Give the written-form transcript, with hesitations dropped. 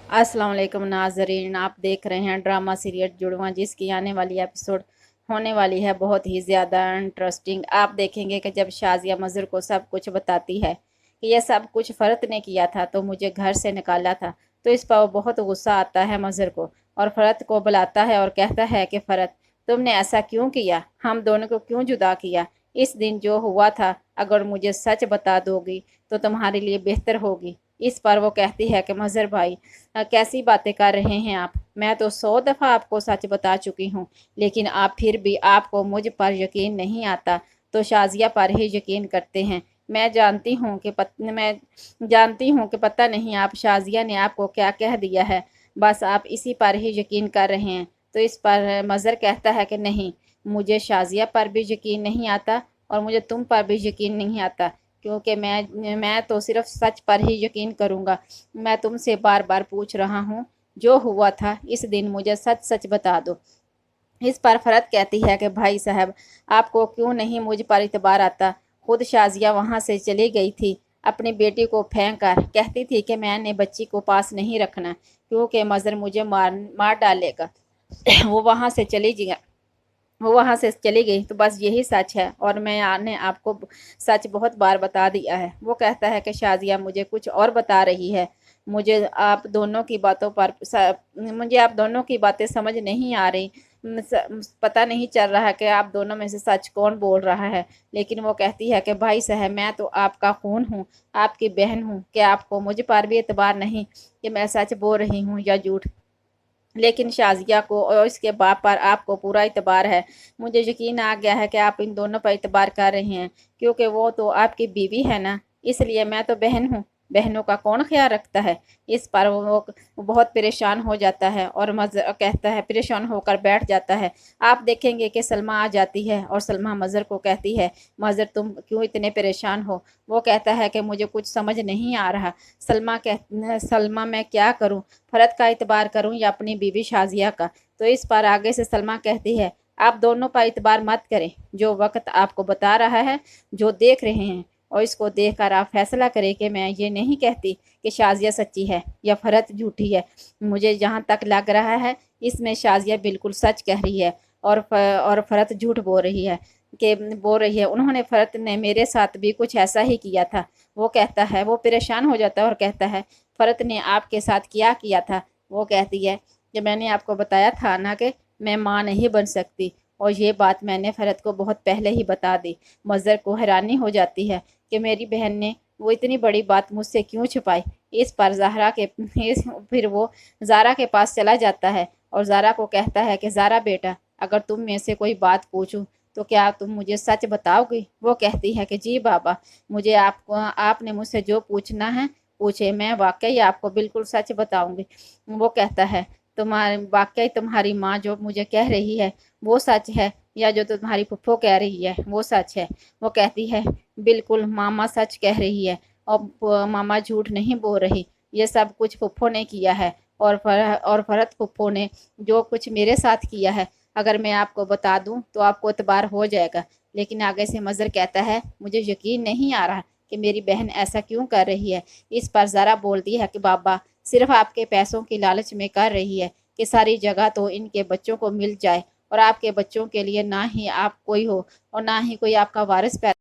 अस्सलाम वालेकुम नाजरीन, आप देख रहे हैं ड्रामा सीरियल जुड़वां, जिसकी आने वाली एपिसोड होने वाली है बहुत ही ज़्यादा इंटरेस्टिंग। आप देखेंगे कि जब शाजिया मज़र को सब कुछ बताती है कि यह सब कुछ फ़रत ने किया था, तो मुझे घर से निकाला था, तो इस पर बहुत गुस्सा आता है मज़र को और फ़रत को बुलाता है और कहता है कि फ़रत, तुमने ऐसा क्यों किया, हम दोनों को क्यों जुदा किया। इस दिन जो हुआ था, अगर मुझे सच बता दोगी तो तुम्हारे लिए बेहतर होगी। इस पर वो कहती है कि मज़र भाई, कैसी बातें कर रहे हैं आप। मैं तो 100 दफ़ा आपको सच बता चुकी हूँ, लेकिन आप फिर भी आपको मुझ पर यकीन नहीं आता, तो शाजिया पर ही यकीन करते हैं। मैं जानती हूँ कि पता नहीं आप शाजिया ने आपको क्या कह दिया है, बस आप इसी पर ही यकीन कर रहे हैं। तो इस पर मज़र कहता है कि नहीं, मुझे शाजिया पर भी यकीन नहीं आता और मुझे तुम पर भी यकीन नहीं आता, क्योंकि मैं तो सिर्फ सच पर ही यकीन करूँगा। मैं तुमसे बार बार पूछ रहा हूँ, जो हुआ था इस दिन मुझे सच सच बता दो। इस पर फरत कहती है कि भाई साहब, आपको क्यों नहीं मुझ पर इतबार आता। खुद शाजिया वहाँ से चली गई थी अपनी बेटी को फेंक कर, कहती थी कि मैंने बच्ची को पास नहीं रखना क्योंकि मज़र मुझे मार मार डालेगा। वो वहाँ से चली गई वो वहाँ से चली गई, तो बस यही सच है और मैंने आपको सच बहुत बार बता दिया है। वो कहता है कि शाजिया मुझे कुछ और बता रही है। मुझे आप दोनों की बातों पर मुझे आप दोनों की बातें समझ नहीं आ रही। पता नहीं चल रहा है कि आप दोनों में से सच कौन बोल रहा है। लेकिन वो कहती है कि भाई साहब, मैं तो आपका खून हूँ, आपकी बहन हूँ, कि आपको मुझ पर भी एतबार नहीं कि मैं सच बोल रही हूँ या झूठ। लेकिन शाजिया को और इसके बाप पर आपको पूरा इतबार है। मुझे यकीन आ गया है कि आप इन दोनों पर इतबार कर रहे हैं, क्योंकि वो तो आपकी बीवी है ना। इसलिए मैं तो बहन हूँ, बहनों का कौन ख्याल रखता है। इस पर वो बहुत परेशान हो जाता है और मज़र कहता है, परेशान होकर बैठ जाता है। आप देखेंगे कि सलमा आ जाती है और सलमा मज़र को कहती है, मज़र तुम क्यों इतने परेशान हो। वो कहता है कि मुझे कुछ समझ नहीं आ रहा। सलमा मैं क्या करूँ, फरत का इतबार करूं या अपनी बीवी शाजिया का। तो इस पर आगे से सलमा कहती है, आप दोनों पर इतबार मत करें। जो वक्त आपको बता रहा है, जो देख रहे हैं, और इसको देखकर आप फैसला करें कि मैं ये नहीं कहती कि शाजिया सच्ची है या फरत झूठी है। मुझे जहाँ तक लग रहा है, इसमें शाजिया बिल्कुल सच कह रही है और फरत झूठ बोल रही है। उन्होंने फरत ने मेरे साथ भी कुछ ऐसा ही किया था। वो कहता है, वो परेशान हो जाता है और कहता है, फरत ने आपके साथ क्या किया था। वो कहती है कि मैंने आपको बताया था ना कि मैं माँ नहीं बन सकती, और ये बात मैंने फरत को बहुत पहले ही बता दी। मज़र को हैरानी हो जाती है कि मेरी बहन ने वो इतनी बड़ी बात मुझसे क्यों छुपाई। इस पर फिर वो ज़ारा के पास चला जाता है और ज़ारा को कहता है कि ज़ारा बेटा, अगर तुम में से कोई बात पूछूं तो क्या तुम मुझे सच बताओगी। वो कहती है कि जी बाबा, मुझे आपने मुझसे जो पूछना है पूछे, मैं वाकई आपको बिल्कुल सच बताऊंगी। वो कहता है, तुम्हारी माँ जो मुझे कह रही है वो सच है, या जो तुम्हारी फुफ्फो कह रही है वो सच है। वो कहती है, बिल्कुल मामा सच कह रही है और मामा झूठ नहीं बोल रही। ये सब कुछ फुफ्फो ने किया है और फरत फुफ्फो ने जो कुछ मेरे साथ किया है, अगर मैं आपको बता दूं तो आपको एतबार हो जाएगा। लेकिन आगे से मज़र कहता है, मुझे यकीन नहीं आ रहा कि मेरी बहन ऐसा क्यों कर रही है। इस पर ज़रा बोलती है कि बाबा सिर्फ आपके पैसों की लालच में कर रही है कि सारी जगह तो इनके बच्चों को मिल जाए और आपके बच्चों के लिए ना ही आप कोई हो और ना ही कोई आपका वारिस पैदा